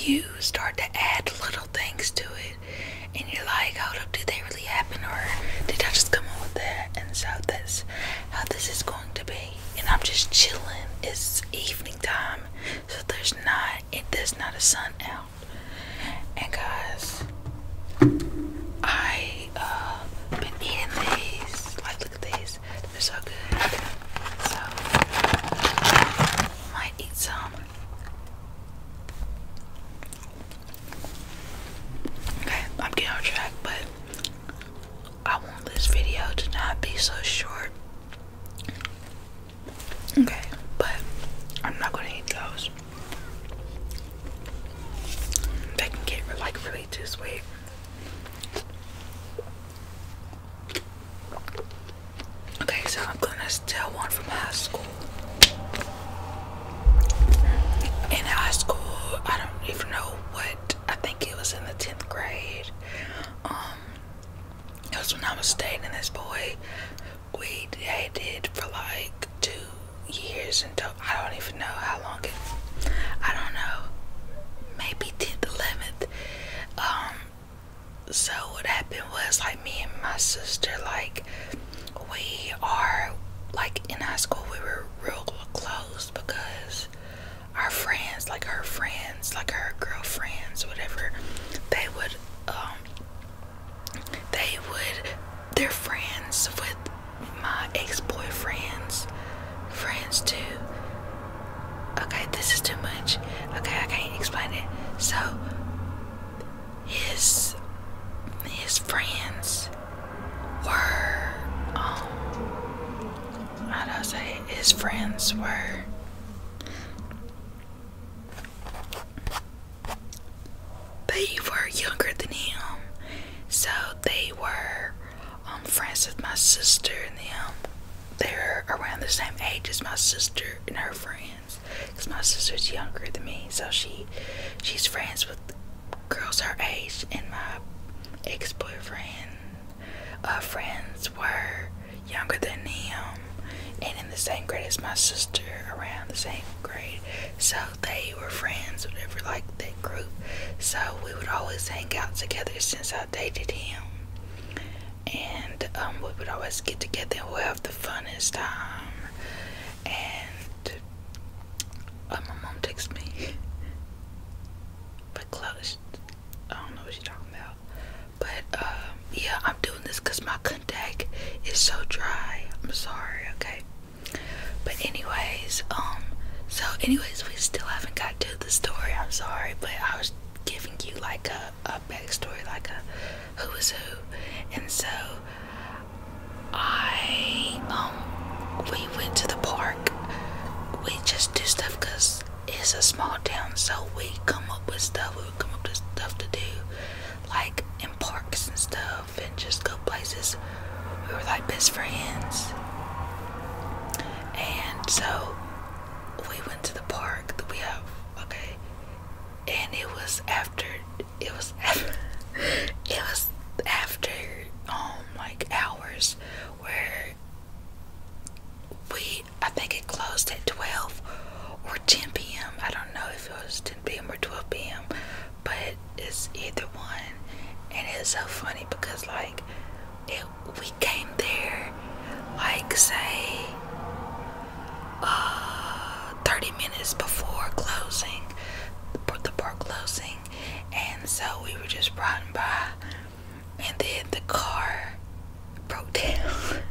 you start to add little things to it, and you're like, hold up, did they really happen, or did I just come up with that? And so that's how this is going to be. And I'm just chilling. It's evening time, so there's not a sun out. And guys, I been eating these. Like, look at these. They're so good. So might eat some. Okay, I'm getting on track, but I want this video to not be so short. Okay, but I'm not gonna eat those. They can get like really too sweet. Okay, so I'm gonna tell one from high school. In high school, I don't even know what, I think it was in the 10th grade. It was when I was dating this boy. We dated for like 2 years until, I don't even know how long I don't know, maybe 10th, 11th. So what happened was, like, me and my sister, like, we are, like, in high school, we were real close because our friends, like her friends, like her girlfriends, whatever, they're friends with my ex-boyfriend's friends too. Okay, this is too much. Okay, I can't explain it. So his friends were how do I say it? His friends were younger than him, so they were friends with my sister and them. They're around the same age as my sister and her friends, because my sister's younger than me, so she's friends with girls her age, and my ex-boyfriend friends were younger than him and in the same grade as my sister, around the same grade, so they were friends, whatever, like that group. So we would always hang out together since I dated him, and we would always get together and we'll have the funnest time. And my mom texted me, but close. I don't know what she's talking about, but yeah, I'm doing this because my contact is so dry. I'm sorry. Okay, but anyways, we still haven't got to the story. I'm sorry, but I was giving you like a backstory, like a who is who. And so we went to the park. We just do stuff because it's a small town, so we come up with stuff. We would come up with stuff to do, like in parks and stuff, and just go places. We were like best friends. And so we went to the park that we have, okay, and it was after like hours, where I think it closed at 12 or 10 p.m. I don't know if it was 10 p.m. or 12 p.m., but it's either one. And it's so funny because, like, we came there, like, say 30 minutes before closing, the park closing. And so we were just riding by, and then the car broke down.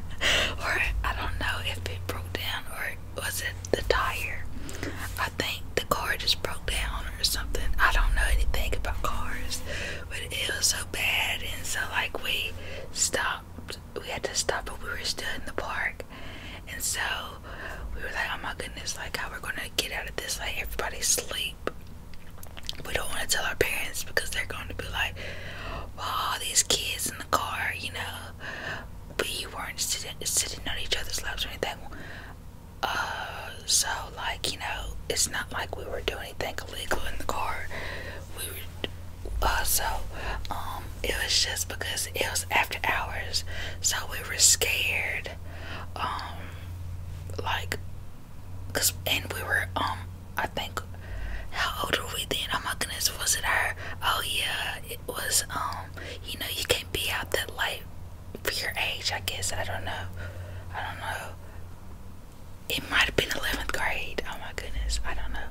Or I don't know if it broke down, or was it the tire? I think the car just broke down or something. I don't know anything about cars, but it was so bad. And so, like, we had to stop, but we were still in the park. And so we were like, oh my goodness, like, how we're gonna get out of this? Like, everybody's asleep. We don't want to tell our parents because they're going to be like, well, all these kids in the car, you know, we weren't sitting on each other's laps or anything. So, like, you know, it's not like we were doing anything illegal in the car. It was just because it was after hours, so we were scared, and we were, I think how old were we then? Oh my goodness, was it her? Oh yeah, it was. You know, you can't be out that late for your age. I guess I don't know. I don't know. It might have been 11th grade. Oh my goodness, I don't know.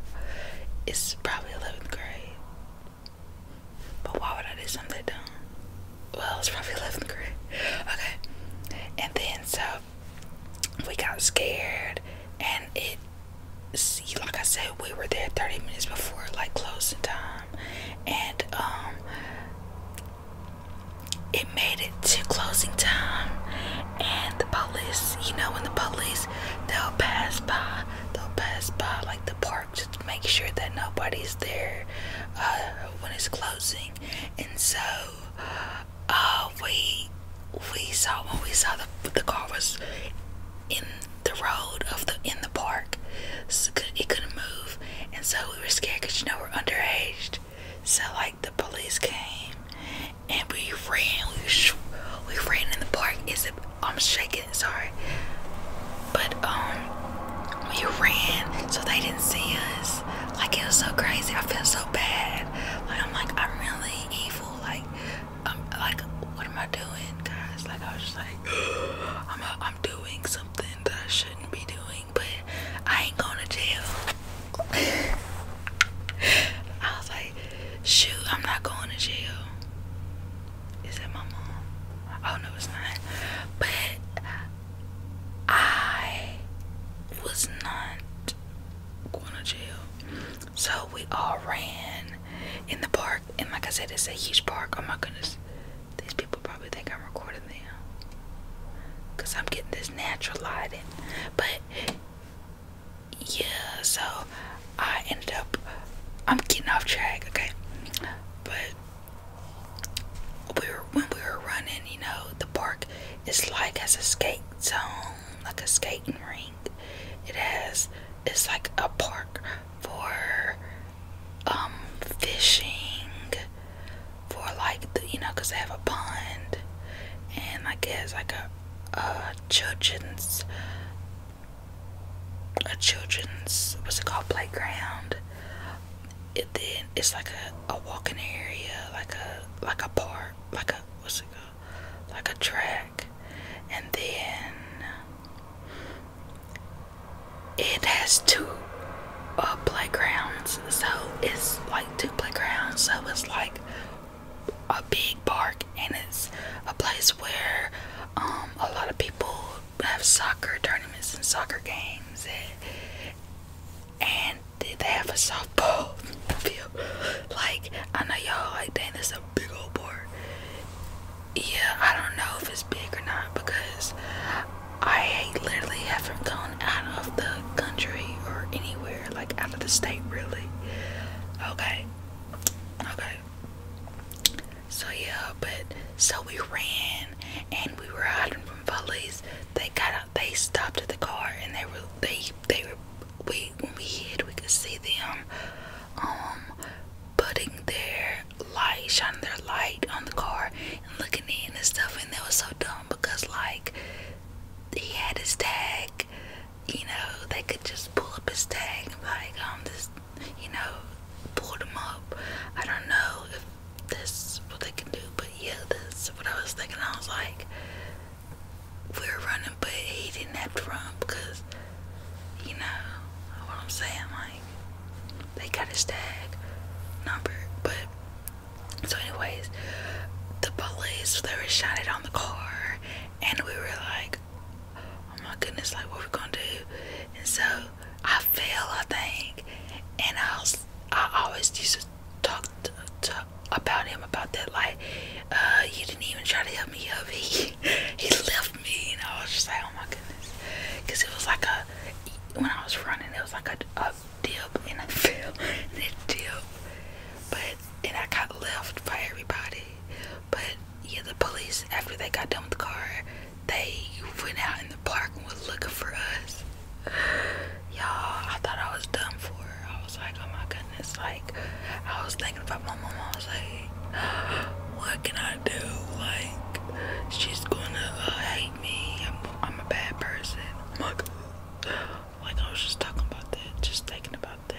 It's probably 11th grade. But why would I do something dumb? Well, it's probably 11th grade. Okay. And then so we got scared, and like I said, we were there 30 minutes before like closing time, and it made it to closing time, and the police, you know, when the police, they'll pass by like the park just to make sure that nobody's there when it's closing. And so when we saw the car was in the road in the park, so it couldn't move, and so we were scared because, you know, we're underage. So like the police came, and we ran in the park. I'm shaking, sorry, but we ran so they didn't see us. Like, it was so crazy. I feel so bad. Like, I'm like, I'm really evil. Like, what am I doing, guys? Like, I was just like, I'm doing something that I shouldn't be doing, but I ain't going to jail. I was like, shoot, I'm not going to jail. Is that my mom? Oh no, it's not. But I was not going to jail. So we all ran in the park, and like I said, it's a huge park. Oh my goodness, these people probably think I'm recording them because I'm getting this natural lighting. But yeah, so I ended up, I'm getting off track, okay? But when we were running, you know, the park is like has a skate zone, like a skating rink. It's like a park for fishing, for like the, you know, because they have a pond, and I guess like a children's what's it called, playground. Then it's like a walking area, like a park, like a, what's it called, like a track. And then it has two playgrounds, so it's like two playgrounds, so it's like a big park, and it's a place where a lot of people have soccer tournaments and soccer games, and they have a softball field. Like, I know y'all like, dang, this is a big old park. Yeah, I don't know if it's big or not, because I literally haven't gone out of the country or anywhere, like out of the state, really. Okay. So yeah, so we ran, and we were hiding from police. They got out, they stopped at the car, and when we hid, we could see them putting their light, shining their light on the car and looking in and stuff. And that was so dumb, because like, he had his tag, you know, they could just pull up his tag and be like, this, you know, pulled him up. I don't know if that's what they can do, but yeah, that's what I was thinking. I was like, we were running, but he didn't have to run, because, you know what I'm saying, like, they got his tag number. But so anyways, the police, they were shining on the car, and we were like, oh my goodness, like, what we gonna do? And so I fell, I think, and I always used to talk about him about that, like, you didn't even try to help me up. He left me, and I was just like, oh my goodness, because it was like when I was running, it was like a dip, and I fell, and it dipped, but then I got left by everybody. But yeah, the police, after they got done with the car, they went out in the park and was looking for us. Y'all, I thought I was done for. I was like, oh my goodness, like, I was thinking about my mom. I was like, what can I do? Like, she's gonna hate me. I'm a bad person. Oh my God. Like, I was just talking about that, just thinking about that.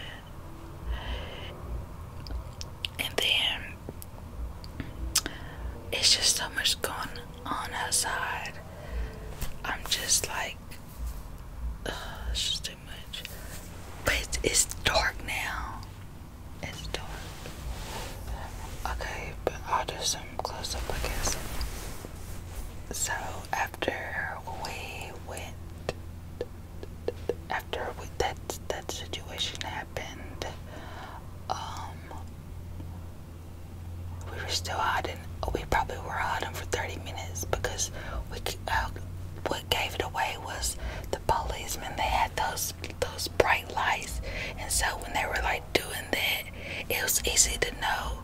And so when they were like doing that, it was easy to know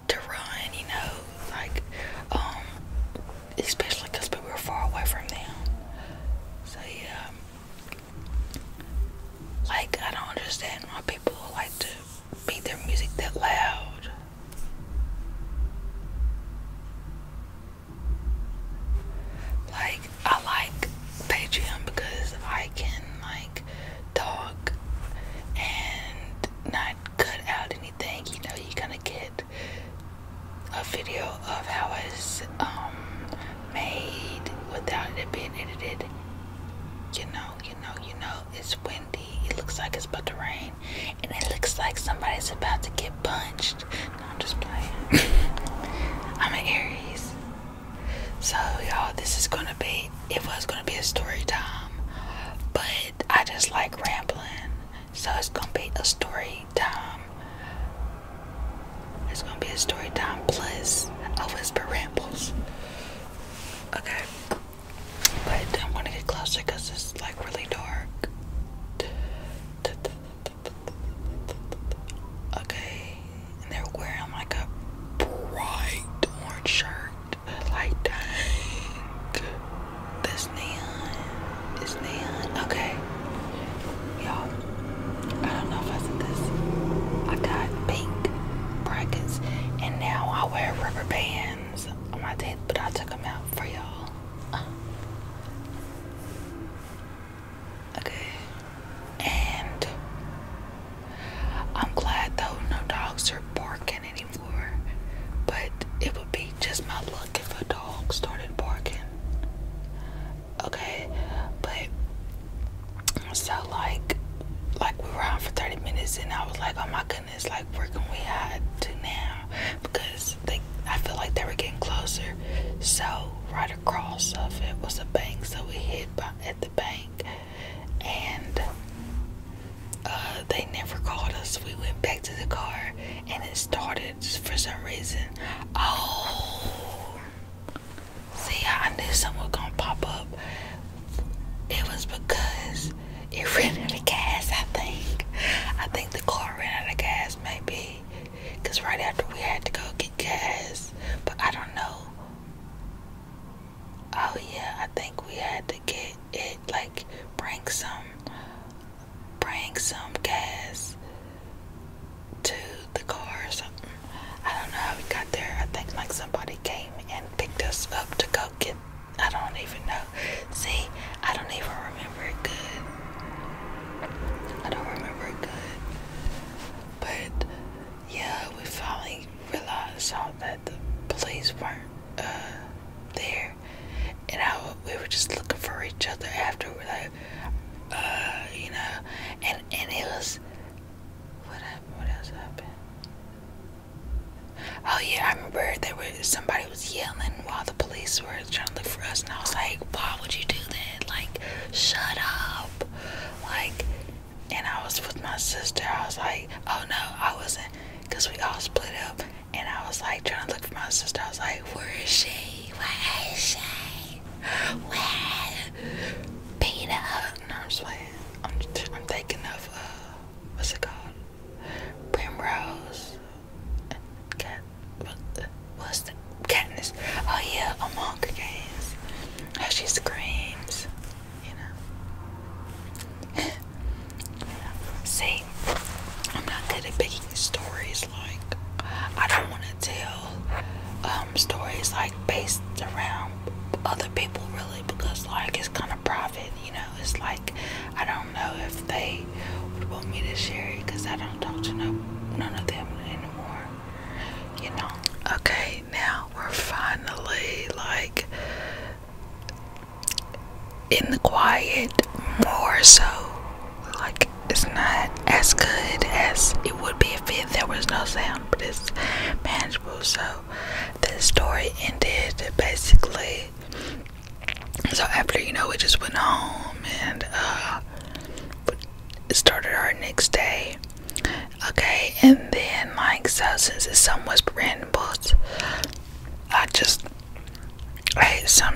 to run, you know, like especially because we were far away from them. So yeah, like I don't understand why people like to beat their music that loud. Like I like Patreon because I can like talk and not cut out anything. You know, you gonna get a video of how it's made without it being edited. You know, it's windy. It looks like it's about to rain, and it looks like somebody's about to get punched. No, I'm just playing. I'm an Aries. So y'all, this is gonna be, it was gonna be a story time, but I just like rambling, so it's gonna be a story time. It's gonna be a story time plus a whisper rambles. Okay, but I'm gonna get closer because it's like really dark. Okay, and they're wearing like a bright orange shirt. Like, dang, this neon is neon. Okay, y'all, I don't know if I said this. I got pink brackets, and now I wear rubber bands on my teeth, but I took them out for y'all. Okay, and I'm glad though no dogs are barking anymore, but it would be just my luck if a dog started barking. Okay, but so like we were out for 30 minutes and I was like, oh my goodness, like where can we hide to now? Because I feel like they were getting closer. So right across of it was a bank, so we hid at the bank, and they never called us. We went back to the car and it started for some reason. Oh, see, I knew something was gonna pop up. It was because it ran out of gas, I think. I think the car ran out of gas, maybe. Because right after we had to go get gas. But I don't know. Oh yeah, I think we had to get it, like, bring some gas to the car or something. I don't know how we got there. I think like somebody came and picked us up to go get, I don't even know. See, I don't even remember it good. I don't remember it good. But yeah, we finally realized that the police weren't there. And we were just looking for each other after. We're like, you know, and it was, what else happened? Oh yeah, I remember somebody was yelling while the police were trying to look for us, and I was like, why would you do that? Like, shut up. Like, and I was with my sister. I was like, oh no, I wasn't, because we all split up, and I was like trying to look for my sister. I was like, where is she? Where is she? Where? Beat up. No, I'm just playing. I'm thinking of what's it called? Primrose. What's the Katniss? Oh yeah, Hunger Games. How she screams, you know. See, I'm not good at picking stories. Like, I don't want to tell stories like based around other people, really, because like it's kind of private, you know. It's like I don't know if they would want me to share it because I don't talk to none of them anymore, you know. Okay, now we're finally like in the quiet more, so like it's not as good as it would be if there was no sound, but it's manageable. So the story ended basically. So after, you know, we just went home and started our next day. Okay, and then like, so since it's some whisper rambles, I ate some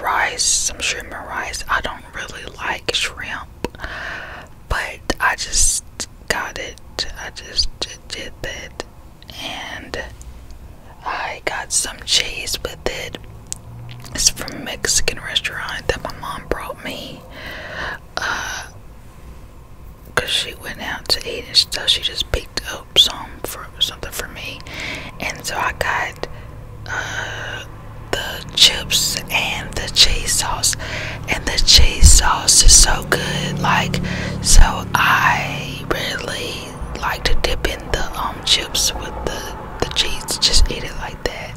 rice, some shrimp and rice. I don't really like shrimp, but I just about it. I just did that, and I got some cheese with it. It's from a Mexican restaurant that my mom brought me, because she went out to eat, and so she just picked up something for me, and so I got the chips and the cheese sauce, and the cheese sauce is so good. Like, so I really like to dip in the chips with the cheese, just eat it like that.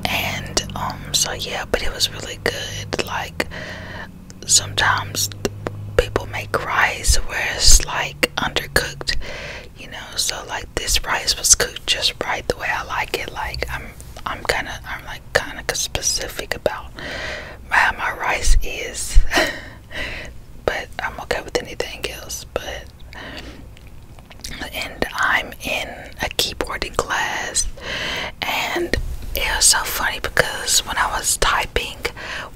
And so yeah, but it was really good. Like, sometimes people make rice where it's like undercooked, you know, so like this rice was cooked just right the way I like it. Like, I'm kind of specific about how my rice is. But I'm okay with anything else. But, and I'm in a keyboarding class, and it was so funny because when I was typing,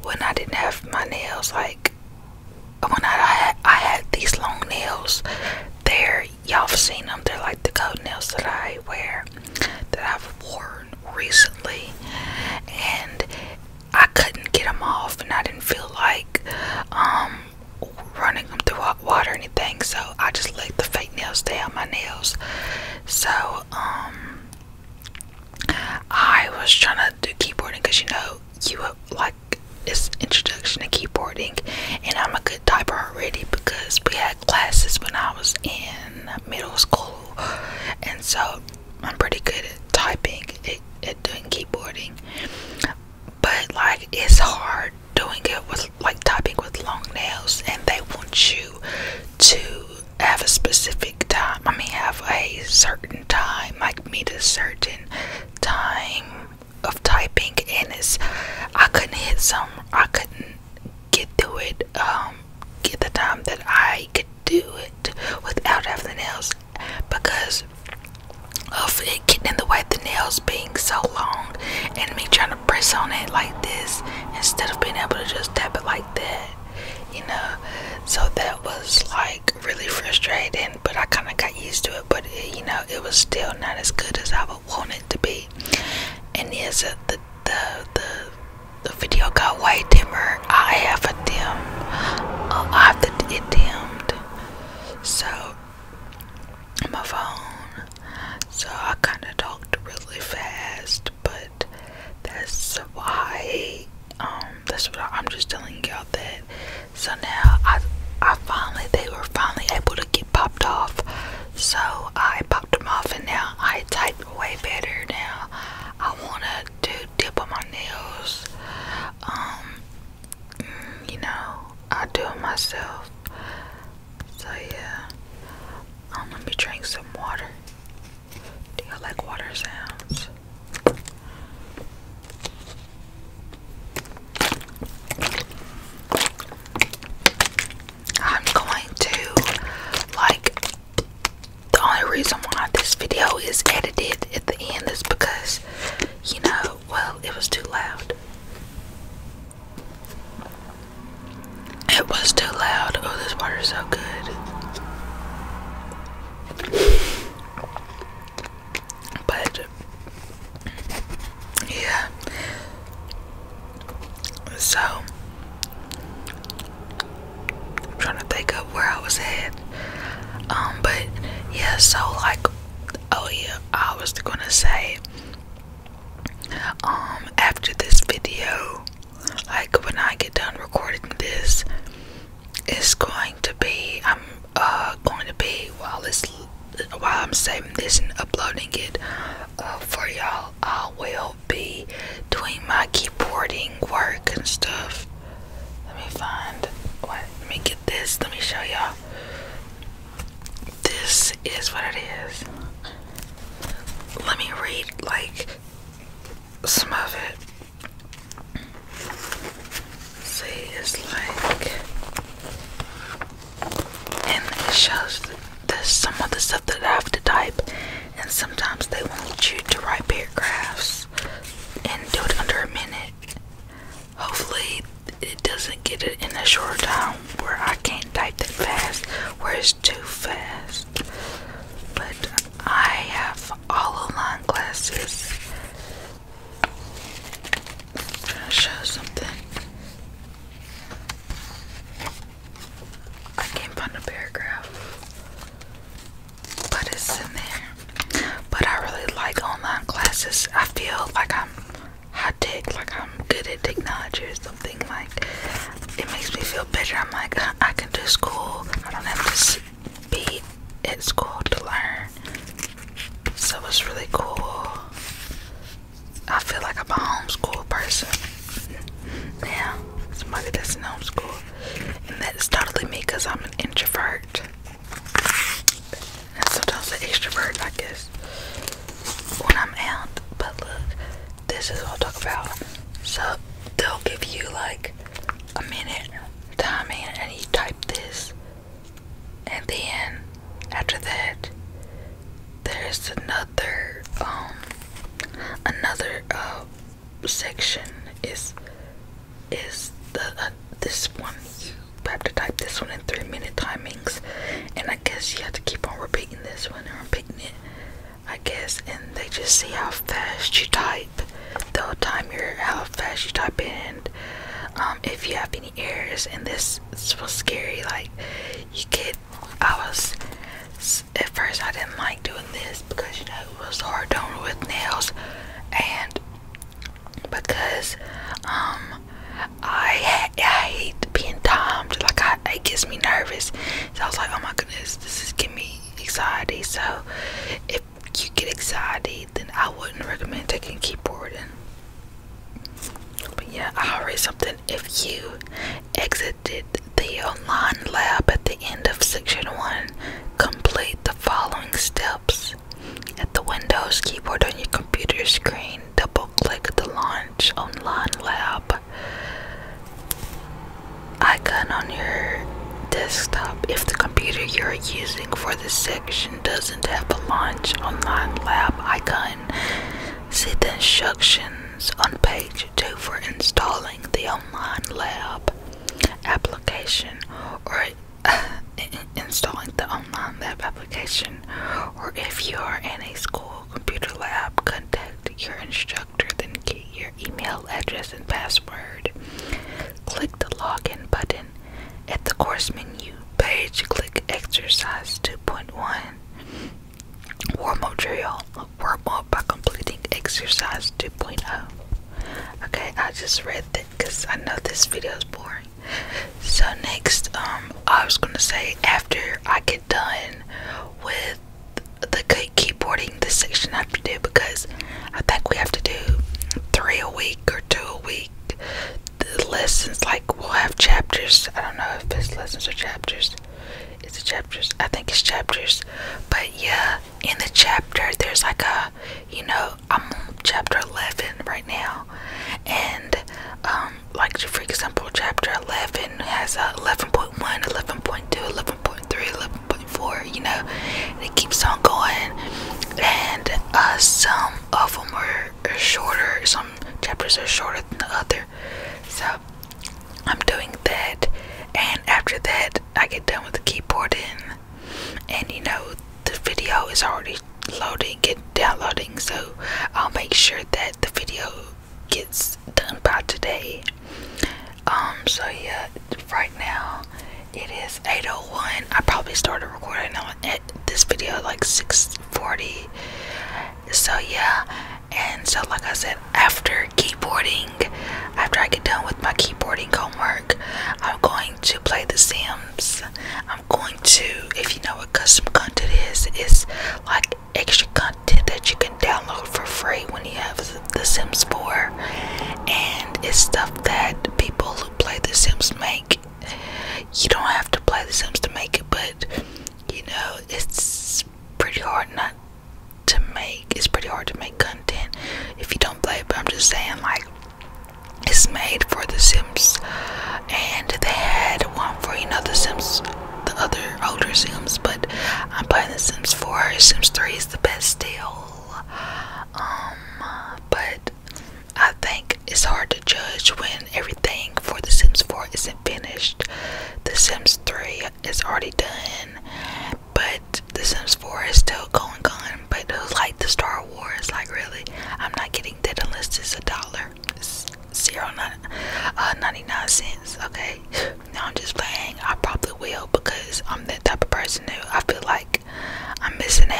when I didn't have my nails, like when I had these long nails, y'all have seen them, they're like the gold nails that I wear, that I've worn recently, and I couldn't get them off, and I didn't feel like running them through hot water or anything, so I just let the fake nails stay on my nails. So I was trying to do keyboarding because, you know, like, it's introduction to keyboarding, and I'm a good typer already because we had classes when I was in middle school, and so I'm pretty good at typing, at doing keyboarding. But like, it's hard doing it with, like, typing with long nails, and they want you to have a specific time. I mean, have a certain time, like meet a certain time of typing, and I couldn't get through it, get the time that I could do it without having the nails, because of it getting in the way, the nails being so long, and me trying to press on it like this instead of being able to just tap it like that, you know. So that was like really frustrating, but I kind of got used to it. But you know, it was still not as good as I would want it to be. And yes, the video got way dimmer. I have a dim. I have it dimmed. So my phone. So I kind of talked really fast, but that's why. That's what I'm just telling y'all that. So now they were finally able to get popped off. So I popped them off, and now I type way better now. I wanna dip on my nails. You know, I do it myself. So yeah. Let me drink some water. Do you like water sounds? I'm going to, like, the only reason why this video is edited at the end is because, you know, well, it was too loud. It was too loud. Oh, this water is so good. But yeah, so I'm trying to think of where I was at. But yeah, so like, oh yeah, I was gonna say, after this video, like when I get done recording this, it's going to be, while I'm saving this and uploading it for y'all, I will be doing my keyboarding work and stuff. Let me get this, let me show y'all. This is what it is. Let me read like some of it. See, it's like, and it shows some of the stuff that I have to type, and sometimes they want you to write paragraphs and do it under a minute. Hopefully it doesn't get it in a short time where I can't type that fast, where it's too fast. something. Like, it makes me feel better. I'm like, I can do school. I don't have to be at school to learn. So it's really cool. I feel like I'm a homeschool person now. Somebody that's in homeschool. And that's totally me because I'm an introvert. And sometimes an extrovert, I guess, when I'm out. But look, this is what I'll talk about. So they'll give you like a minute timing and you type this. And then after that, there's another section is the this one. You have to type this one in 3-minute timings, and I guess you have to keep on repeating this one and repeating it, I guess, and they just see how fast you type. They'll time how fast you type in. If you have any errors, and this was scary. Like, at first I didn't like doing this because, you know, it was hard doing it with nails, and because I hate being timed. Like, it gets me nervous. So I was like, oh my goodness, this is giving me anxiety. So if you get anxiety, then I wouldn't recommend taking keyboarding. But yeah, I'll read something. If you exited the online lab at the end of section 1, complete the following steps. At the Windows keyboard on your computer screen, double click the Launch Online Lab icon on your desktop. If the computer you're using for this section doesn't have a Launch Online Lab icon, see the instructions on page 2 for installing the Online Lab application, or installing the Online Lab application. Or if you are in a school computer lab, contact your instructor, then get your email address and password. Click the login button at the course menu page. Click exercise 2.1 warm-up drill. Warm up by completing exercise 2.0. Okay, I just read that because I know this video is boring. So next, I was gonna say, after I get done with the keyboarding, this section I have to do, because I think we have to do 3 a week or 2 a week. The lessons, like, we'll have chapters. I don't know if it's lessons or chapters. Is it chapters? I think it's chapters. But yeah, in the chapter, there's like a, you know, I'm on chapter 11 right now, and like, for example, chapter 11 has 11.1, 11.2, 11.3, 11.4, you know, and it keeps on going. And some of them are shorter. Some chapters are shorter than the other. So I'm doing that, and after that I get done with the keyboarding, and you know, the video is already downloading, so I'll make sure that the video gets done by today. So yeah, right now it is 8:01. I probably started recording on this video like 6:40. So yeah, and so like I said, after keyboarding, after I get done with my keyboarding homework, I'm going to play The Sims. I'm going to, if you know what custom content is, it's like extra content that you can download for free when you have The Sims 4, and it's stuff that people who play The Sims make. You don't have to play The Sims to make it, but you know, it's pretty hard not to make. It's pretty hard to make content if you don't play it. But I'm just saying, like, it's made for The Sims, and they had one for, you know, The Sims, the other older Sims, but I'm playing The Sims 4. Sims 3 is the best still. But I think it's hard to judge when everything for The Sims 4 isn't finished. The Sims 3 is already done, but The Sims 4 is still going on. But it was like the Star Wars, like, really, I'm not getting that unless it's $1. It's 99 cents. Okay, no, I'm just playing. I probably will, because I'm that type of person who I feel like I'm missing